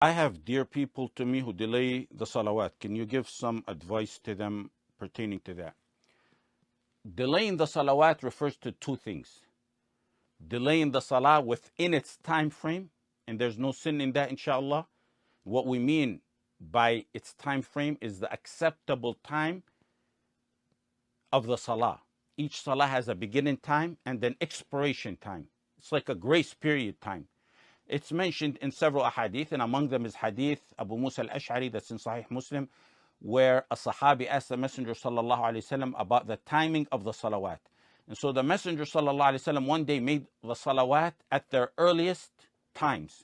I have dear people to me who delay the salawat. Can you give some advice to them pertaining to that? Delaying the salawat refers to two things. Delaying the salah within its time frame, and there's no sin in that, inshallah. What we mean by its time frame is the acceptable time of the salah. Each salah has a beginning time and an expiration time. It's like a grace period time. It's mentioned in several ahadith, and among them is hadith Abu Musa al-Ash'ari that's in Sahih Muslim, where a Sahabi asked the Messenger sallallahu alaihi wasallam about the timing of the salawat. And so the Messenger sallallahu alaihi wasallam one day made the salawat at their earliest times.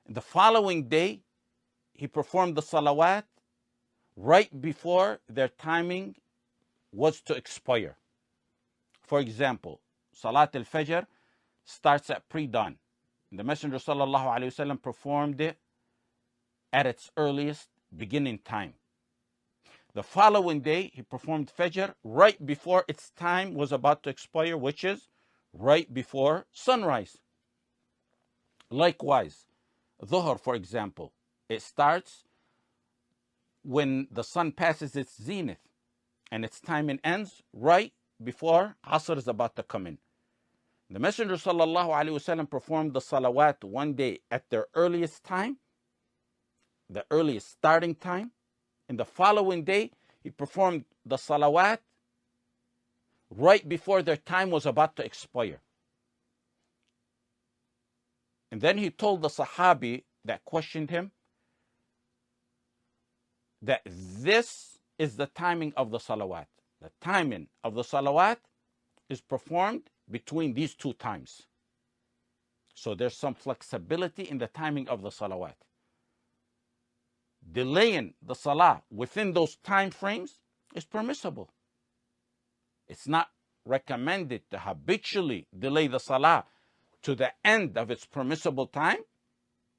The following day, he performed the salawat right before their timing was to expire. For example, Salat al-Fajr starts at pre-dawn. The Messenger sallallahu alaihi wasallam performed it at its earliest beginning time. The following day, he performed Fajr right before its time was about to expire, which is right before sunrise. Likewise, Dhuhr, for example, it starts when the sun passes its zenith, and its timing ends right before Asr is about to come in. The Messenger sallallahu alaihi wasallam performed the salawat one day at their earliest time, the earliest starting time, and the following day he performed the salawat right before their time was about to expire. And then he told the Sahabi that questioned him that this is the timing of the salawat. The timing of the salawat is performed between these two times. So there's some flexibility in the timing of the salawat. Delaying the salah within those time frames is permissible. It's not recommended to habitually delay the salah to the end of its permissible time,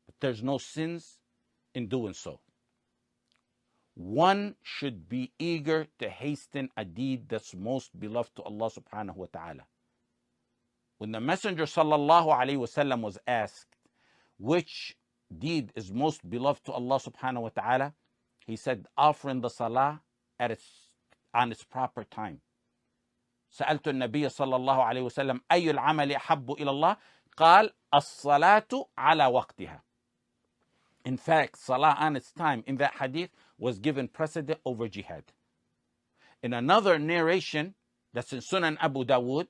but there's no sins in doing so. One should be eager to hasten a deed that's most beloved to Allah subhanahu wa ta'ala. When the Messenger sallallahu alaihi wasallam was asked which deed is most beloved to Allah subhanahu wa ta'ala, he said offering the salah on its proper time. سألت النبي صلى الله عليه وسلم أي العمل أحب إلى الله قال الصلاة على وقتها. In fact, salah on its time in that hadith was given precedent over jihad. In another narration that's in Sunan Abu Dawood,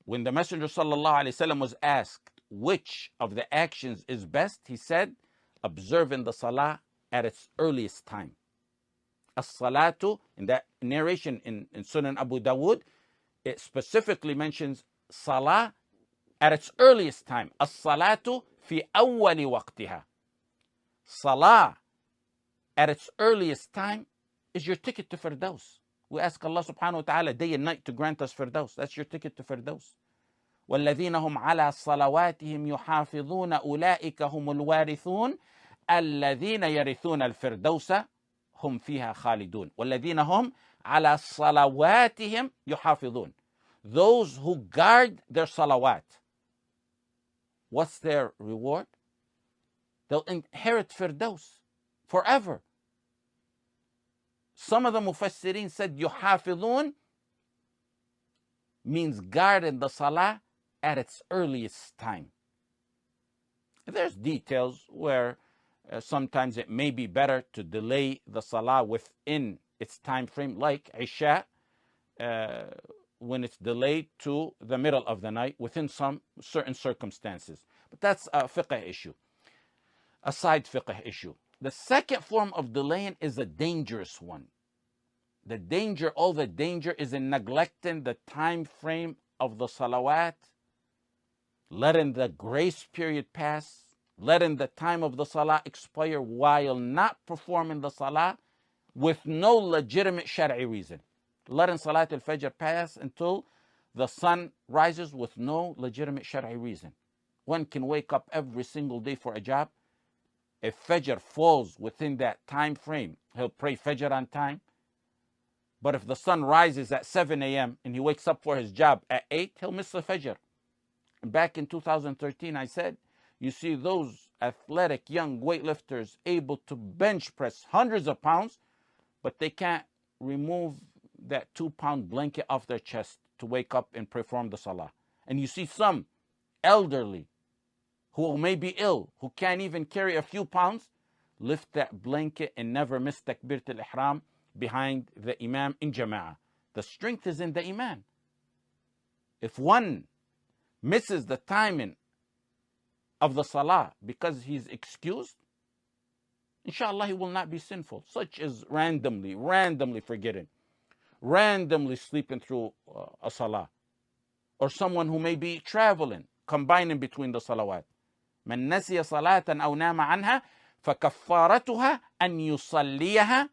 when the Messenger sallallahu alaihi wasallam was asked which of the actions is best, he said, observing the salah at its earliest time. As-salatu, in that narration in Sunan Abu Dawood, it specifically mentions salah at its earliest time. As-salatu fi awwali waqtiha. Salah at its earliest time is your ticket to Firdaus. We ask Allah subhanahu wa ta'ala day and night to grant us Firdaus. That's your ticket to Firdaus. وَالَّذِينَ هُمْ عَلَى صَلَوَاتِهِمْ يُحَافِظُونَ أُولَٰئِكَ هُمُ الْوَارِثُونَ الَّذِينَ يَرِثُونَ الْفِرْدَوْسَ هُمْ فِيهَا خَالِدُونَ وَالَّذِينَ هُمْ عَلَى صَلَوَاتِهِمْ يُحَافِظُونَ. Those who guard their salawat. What's their reward? They'll inherit Firdaus forever. Some of the Mufassirin said yuhafidun means guarding the salah at its earliest time. There's details where sometimes it may be better to delay the salah within its time frame, like Isha, when it's delayed to the middle of the night within some certain circumstances. But that's a fiqh issue, a side fiqh issue. The second form of delaying is a dangerous one. All the danger is in neglecting the time frame of the salawat, letting the grace period pass, letting the time of the salah expire while not performing the salah with no legitimate shari'i reason. Letting Salat al-Fajr pass until the sun rises with no legitimate shari'i reason. One can wake up every single day for a job. If Fajr falls within that time frame, he'll pray Fajr on time. But if the sun rises at 7 a.m. and he wakes up for his job at 8, he'll miss the Fajr. And back in 2013, I said, you see those athletic young weightlifters able to bench press hundreds of pounds, but they can't remove that 2-pound blanket off their chest to wake up and perform the salah. And you see some elderly who may be ill, who can't even carry a few pounds, lift that blanket and never miss takbirat al-ihram behind the imam in jama'ah. The strength is in the iman. If one misses the timing of the salah because he's excused, inshallah he will not be sinful, such as randomly forgetting, randomly sleeping through a salah, or someone who may be traveling, combining between the salawat. من نسي صلاة أو نام عنها فكفارتها أن يصليها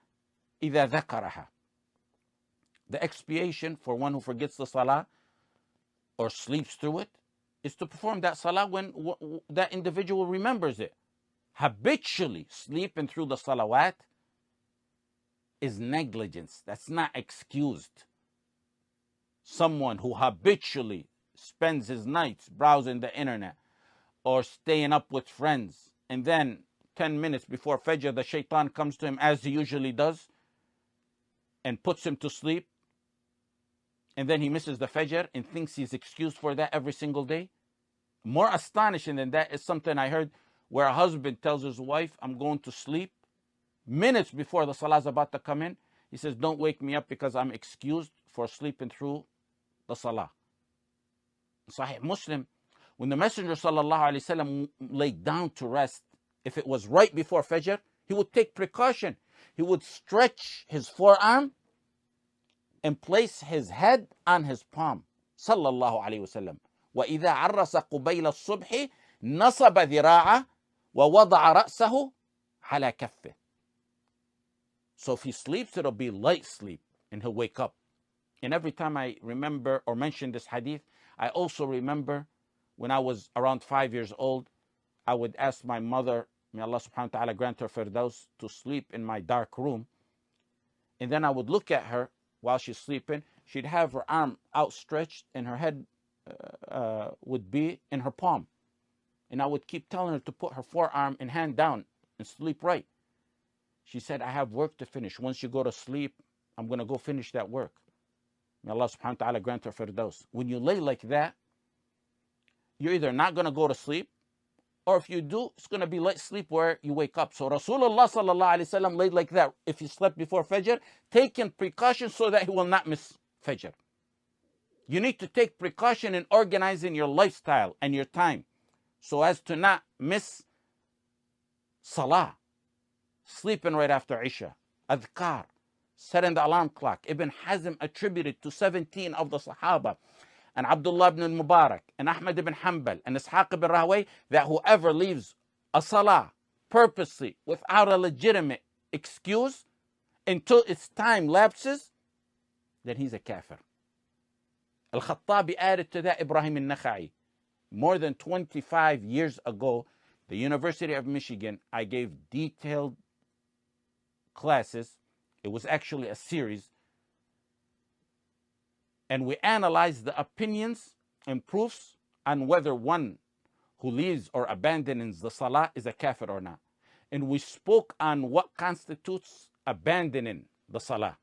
إذا ذكرها. The expiation for one who forgets the salah or sleeps through it is to perform that salah when that individual remembers it. Habitually sleeping through the salawat is negligence. That's not excused. Someone who habitually spends his nights browsing the internet or staying up with friends, and then 10 minutes before Fajr, the shaitan comes to him as he usually does and puts him to sleep, and then he misses the Fajr and thinks he's excused for that every single day. More astonishing than that is something I heard where a husband tells his wife, I'm going to sleep. Minutes before the salah is about to come in, he says, don't wake me up because I'm excused for sleeping through the salah. Sahih Muslim, when the Messenger sallallahu alaihi wasallam laid down to rest, if it was right before Fajr, he would take precaution. He would stretch his forearm and place his head on his palm. Sallallahu alaihi wasallam. وَإِذَا عَرَّسَ قُبَيْلَ الصُّبْحِ نَصَبَ ذِرَاعَهُ وَوَضَعَ رَأْسَهُ عَلَى كَفِّهِ. So if he sleeps, it'll be light sleep and he'll wake up. And every time I remember or mention this hadith, I also remember when I was around 5 years old, I would ask my mother, may Allah subhanahu wa ta'ala grant her firdaus, to sleep in my dark room. And then I would look at her while she's sleeping. She'd have her arm outstretched and her head would be in her palm. And I would keep telling her to put her forearm and hand down and sleep right. She said, I have work to finish. Once you go to sleep, I'm going to go finish that work. May Allah subhanahu wa ta'ala grant her firdaus. When you lay like that, you're either not going to go to sleep, or if you do, it's going to be light sleep where you wake up. So Rasulullah sallallahu alaihi wasallam laid like that. If he slept before Fajr, taking precautions so that he will not miss Fajr. You need to take precaution in organizing your lifestyle and your time so as to not miss Salah, sleeping right after Isha, Adhkar, setting the alarm clock. Ibn Hazm attributed to 17 of the Sahaba, and Abdullah ibn Mubarak, and Ahmad ibn Hanbal, and Ishaq ibn Rahway, that whoever leaves a Salah purposely without a legitimate excuse until its time lapses, then he's a kafir. Al-Khattabi added to that Ibrahim al-Nakha'i. More than 25 years ago, the University of Michigan, I gave detailed classes. It was actually a series. And we analyzed the opinions and proofs on whether one who leaves or abandons the salah is a kafir or not. And we spoke on what constitutes abandoning the salah.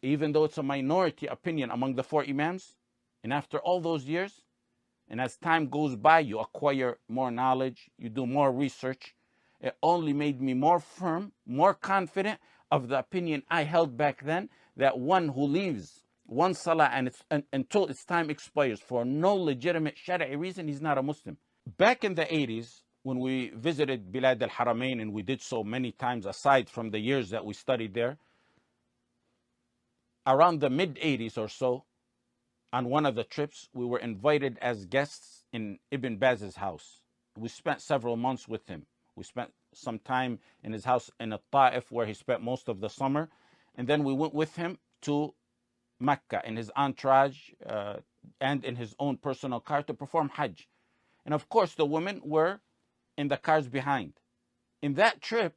Even though it's a minority opinion among the four imams, and after all those years, and as time goes by, you acquire more knowledge, you do more research, it only made me more firm, more confident of the opinion I held back then, that one who leaves one salah until its time expires for no legitimate shari'i reason, he's not a Muslim. Back in the 80s, when we visited Bilad al-Haramain, and we did so many times aside from the years that we studied there, around the mid-80s or so, on one of the trips, we were invited as guests in Ibn Baz's house. We spent several months with him. We spent some time in his house in Ta'if, where he spent most of the summer. And then we went with him to Mecca in his entourage and in his own personal car to perform Hajj. And of course, the women were in the cars behind. In that trip,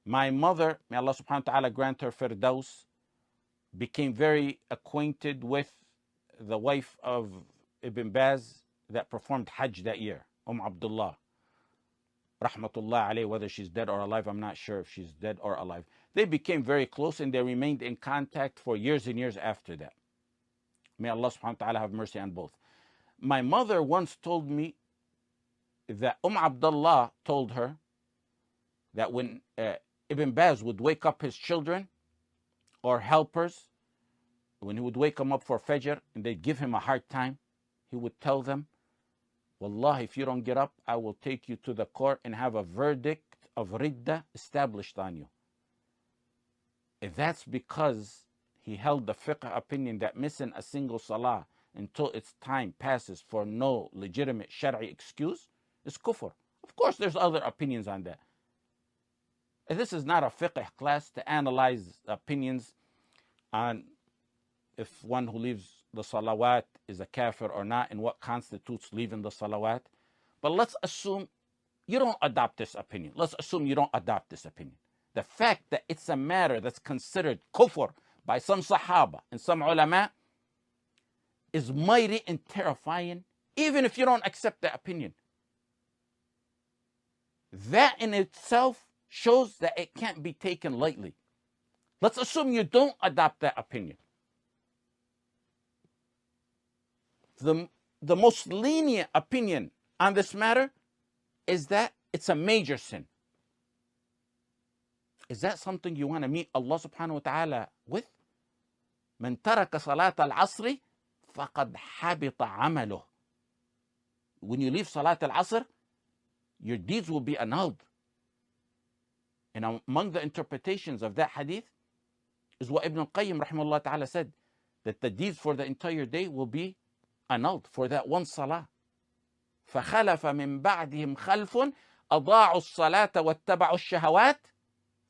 my mother, may Allah subhanahu wa ta'ala grant her firdaus, became very acquainted with the wife of Ibn Baz, that performed Hajj that year, Abdullah, rahmatullah alayh, whether she's dead or alive, I'm not sure if she's dead or alive. They became very close and they remained in contact for years and years after that. May Allah subhanahu wa ta'ala have mercy on both. My mother once told me that Abdullah told her that when Ibn Baz would wake up his children or helpers, when he would wake them up for Fajr and they'd give him a hard time, he would tell them, Wallahi, if you don't get up, I will take you to the court and have a verdict of Ridda established on you. And that's because he held the fiqh opinion that missing a single salah until its time passes for no legitimate Shari'i excuse is kufr. Of course, there's other opinions on that. And this is not a fiqh class to analyze opinions on if one who leaves the salawat is a kafir or not and what constitutes leaving the salawat. But let's assume you don't adopt this opinion. Let's assume you don't adopt this opinion. The fact that it's a matter that's considered kufr by some sahaba and some ulama is mighty and terrifying, even if you don't accept that opinion. That in itself shows that it can't be taken lightly. Let's assume you don't adopt that opinion. The most lenient opinion on this matter is that it's a major sin. Is that something you want to meet Allah subhanahu wa ta'ala with? من ترك صلاة العصر فقد حبط عمله. When you leave Salat al-Asr, your deeds will be annulled. And among the interpretations of that hadith is what Ibn al-Qayyim rahimahullah ta'ala said, that the deeds for the entire day will be annulled for that one salah. فخلف من بعدهم خلف أضاعوا الصلاة واتبعوا الشهوات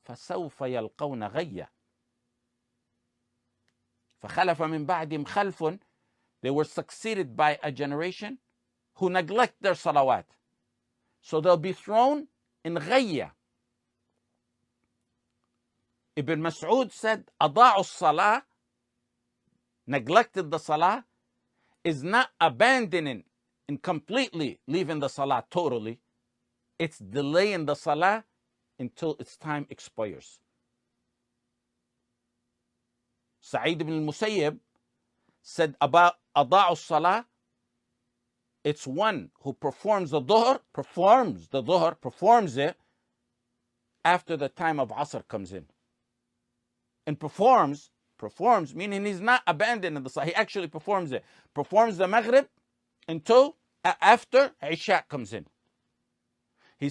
فسوف يلقون غيا. فخلف من بعدهم خلف, they were succeeded by a generation who neglect their salawat. So they'll be thrown in غيا. Ibn Mas'ud said, أضاعوا الصلاة, neglected the salah, is not abandoning and completely leaving the salah totally. It's delaying the salah until its time expires. Sa'id ibn al-Musayyib said about أضاعوا الصلاة, it's one who performs the dhuhr, performs it after the time of Asr comes in. And performs, meaning he's not abandoning the salah, he actually performs it. Performs the Maghrib until after Isha comes in. He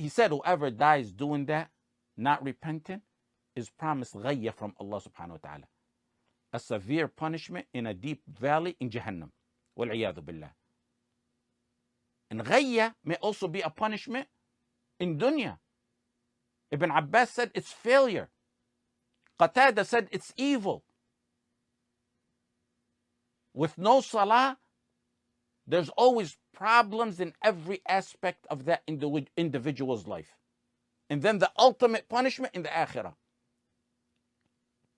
said whoever dies doing that, not repenting, is promised ghayya from Allah subhanahu wa ta'ala. A severe punishment in a deep valley in Jahannam. Wal-'iyadhu billah. And ghayya may also be a punishment in dunya. Ibn Abbas said it's failure. Qatada said it's evil. With no salah, there's always problems in every aspect of that individual's life. And then the ultimate punishment in the akhirah.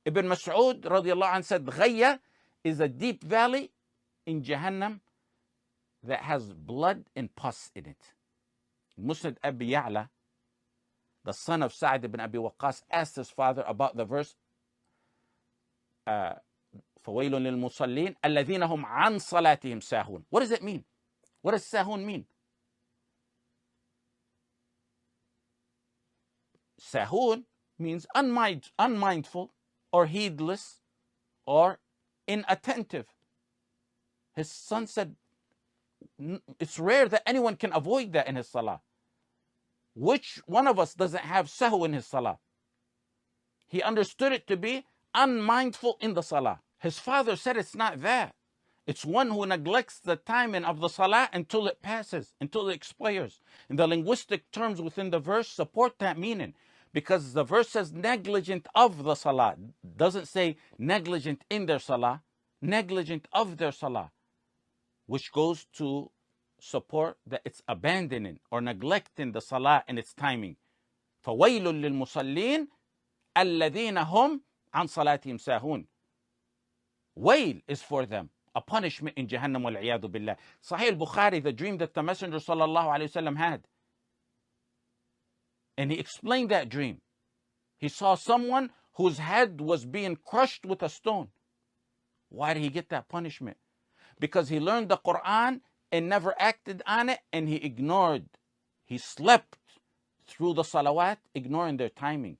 Ibn Mas'ud radiallahu anh said, Ghayya is a deep valley in Jahannam that has blood and pus in it. Musnad Abi Ya'la, the son of Sa'd ibn Abi Waqqas, asked his father about the verse, فَوَيْلٌ لِلْمُصَلِّينَ الَّذِينَ هُمْ عَنْ صَلَاتِهِمْ سَاهُونَ. What does it mean? What does sahun mean? Sahun means unmindful or heedless or inattentive. His son said, it's rare that anyone can avoid that in his salah. Which one of us doesn't have sahu in his salah? He understood it to be unmindful in the salah. His father said it's not that. It's one who neglects the timing of the salah until it passes, until it expires. And the linguistic terms within the verse support that meaning, because the verse says negligent of the salah. It doesn't say negligent in their salah, negligent of their salah, which goes to support that it's abandoning or neglecting the salah in its timing. فَوَيْلٌ لِلْمُصَلِّينَ الَّذِينَ هُمْ عَنْ صَلَاتِهِمْ سَاهُونَ. Wail is for them. a punishment in Jahannam wal-'iyadhu billah. Sahih al-Bukhari, the dream that the Messenger sallallahu alayhi wasallam had. And he explained that dream. He saw someone whose head was being crushed with a stone. Why did he get that punishment? Because he learned the Quran and never acted on it, and he ignored. He slept through the salawat, ignoring their timing.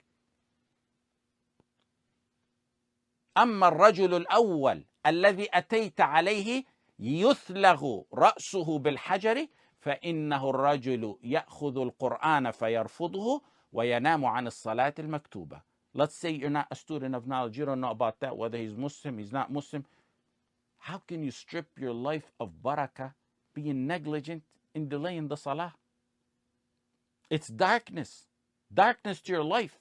أما الرجل الأول الذي أتيت عليه يثلغ رأسه بالحجر فإنه الرجل يأخذ القرآن فيرفضه وينام عن الصلاة المكتوبة. Let's say you're not a student of knowledge. You don't know about that, whether he's Muslim, he's not Muslim. How can you strip your life of barakah being negligent in delaying the salah? It's darkness. Darkness to your life.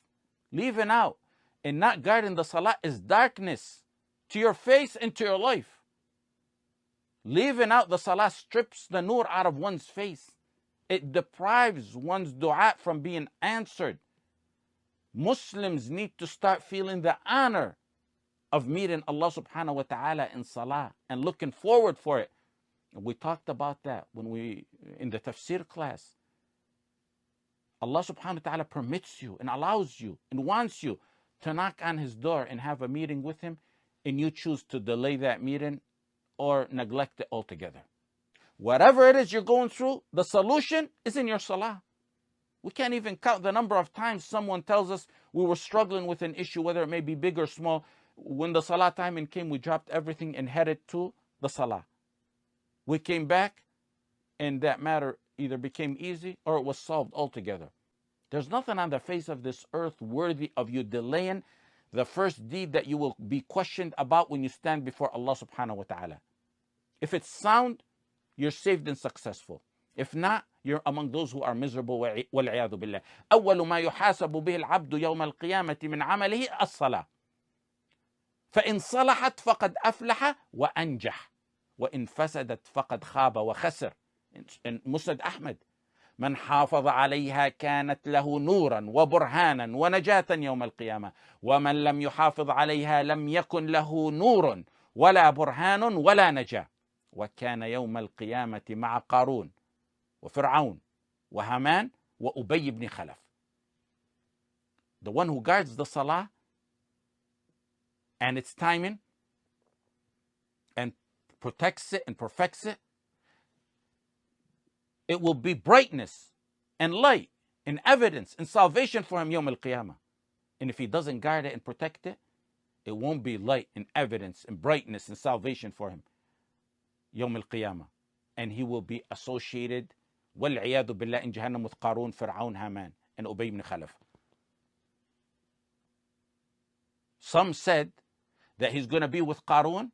Leaving out and not guarding the salah is darkness to your face and to your life. Leaving out the salah strips the nur out of one's face. It deprives one's dua from being answered. Muslims need to start feeling the honor of meeting Allah subhanahu wa ta'ala in salah and looking forward for it. We talked about that in the tafsir class. Allah subhanahu wa ta'ala permits you and allows you and wants you to knock on his door and have a meeting with him, and you choose to delay that meeting or neglect it altogether. Whatever it is you're going through, the solution is in your salah. We can't even count the number of times someone tells us we were struggling with an issue, whether it may be big or small. When the salah timing came, we dropped everything and headed to the salah. We came back and that matter either became easy or it was solved altogether. There's nothing on the face of this earth worthy of you delaying the first deed that you will be questioned about when you stand before Allah subhanahu wa ta'ala. If it's sound, you're saved and successful. If not, you're among those who are miserable. وَالْعِيَاذُ بِاللَّهِ. أول ما يحاسب به العبد يوم القيامة من عمله الصلاة. فإن صلحت فقد أفلح وأنجح وإن فسدت فقد خاب وخسر. In Musnad Ahmad. من حافظ عليها كانت له نورا وبرهانا ونجاة يوم القيامة ومن لم يحافظ عليها لم يكن له نور ولا برهان ولا نجاة وكان يوم القيامة مع قارون وفرعون وهامان وأبي بن خلف. The one who guards the salah and its timing and protects it and perfects it, it will be brightness and light and evidence and salvation for him yawm al-qiyamah. And if he doesn't guard it and protect it, it won't be light and evidence and brightness and salvation for him yawm al-qiyamah. And he will be associated wal-'iyadhu billah in Jahannam with Qarun, Fir'aun, Haman, and Ubay ibn Khalaf. Some said that he's going to be with Qarun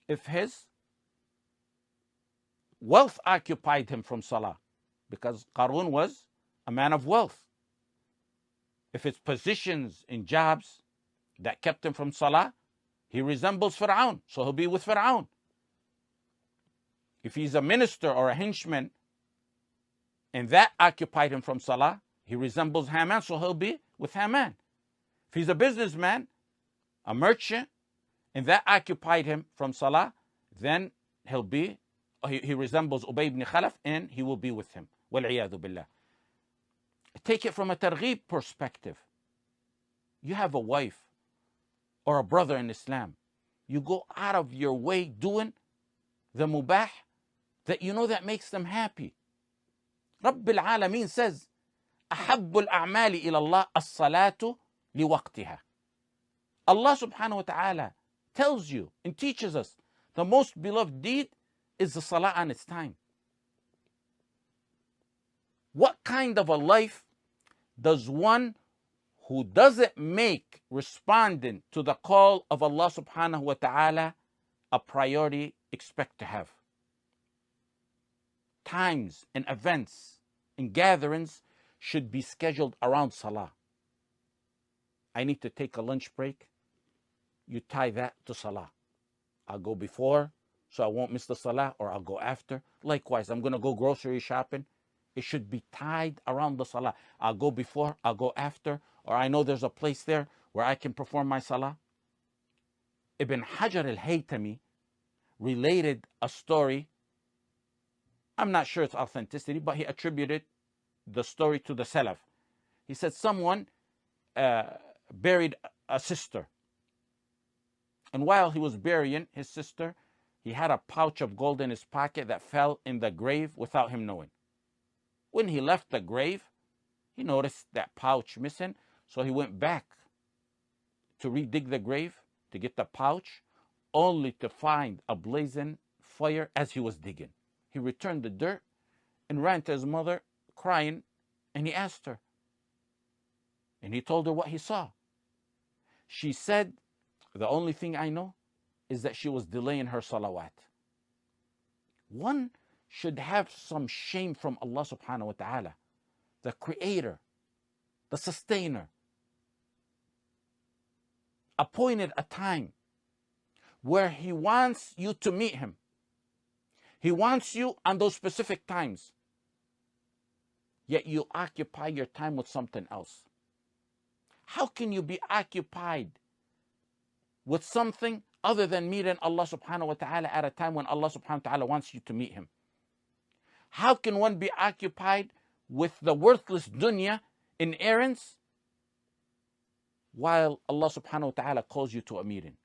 if his wealth occupied him from salah, because Qarun was a man of wealth. If it's positions in jobs that kept him from salah, he resembles Fir'aun, so he'll be with Fir'aun. If he's a minister or a henchman and that occupied him from salah, he resembles Haman, so he'll be with Haman. If he's a businessman, a merchant, and that occupied him from salah, then he resembles Ubay ibn Khalaf and he will be with him. وَالْعِيَاذُ بِاللَّهِ. Take it from a targheeb perspective. You have a wife or a brother in Islam. You go out of your way doing the mubah that you know that makes them happy. Rabbil Alameen says, أَحَبُّ الْأَعْمَالِ إِلَى اللَّهِ الصَّلَاةُ لِوَقْتِهَا. Allah subhanahu wa ta'ala tells you and teaches us the most beloved deed is the salah on its time. What kind of a life does one who doesn't make responding to the call of Allah subhanahu wa ta'ala a priority expect to have? Times and events and gatherings should be scheduled around salah. I need to take a lunch break. You tie that to salah. I'll go before, so I won't miss the salah, or I'll go after. Likewise, I'm going to go grocery shopping. It should be tied around the salah. I'll go before, I'll go after, or I know there's a place there where I can perform my salah. Ibn Hajar al-Haytami related a story. I'm not sure its authenticity, but he attributed the story to the Salaf. He said someone buried a sister. And while he was burying his sister, he had a pouch of gold in his pocket that fell in the grave without him knowing. When he left the grave, he noticed that pouch missing, so he went back to redig the grave to get the pouch, only to find a blazing fire as he was digging. He returned the dirt and ran to his mother crying, and he asked her. And he told her what he saw. She said, the only thing I know is that she was delaying her salawat. One should have some shame from Allah subhanahu wa ta'ala, the creator, the sustainer. Appointed a time where he wants you to meet him. He wants you on those specific times. Yet you occupy your time with something else. How can you be occupied with something other than meeting Allah subhanahu wa ta'ala at a time when Allah subhanahu wa ta'ala wants you to meet him? How can one be occupied with the worthless dunya in errands while Allah subhanahu wa ta'ala calls you to a meeting?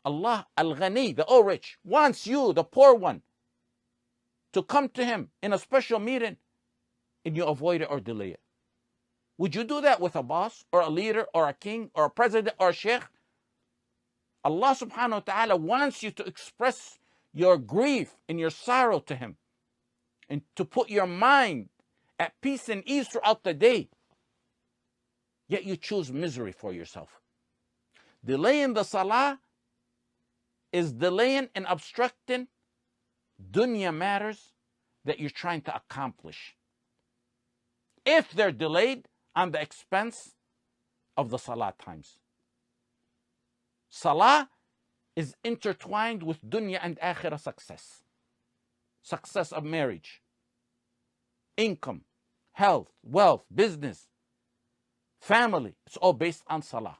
Allah al-Ghani, the all rich, wants you, the poor one, to come to him in a special meeting, and you avoid it or delay it. Would you do that with a boss or a leader or a king or a president or a sheikh? Allah subhanahu wa ta'ala wants you to express your grief and your sorrow to him and to put your mind at peace and ease throughout the day. Yet you choose misery for yourself. Delaying the salah is delaying and obstructing dunya matters that you're trying to accomplish, if they're delayed on the expense of the salah times. Salah is intertwined with dunya and akhirah success. Success of marriage, income, health, wealth, business, family. It's all based on salah.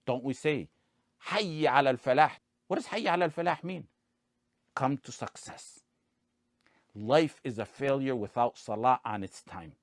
Don't we say, Hayya ala al-falah? What does Hayya ala al-falah mean? Come to success. Life is a failure without salah on its time.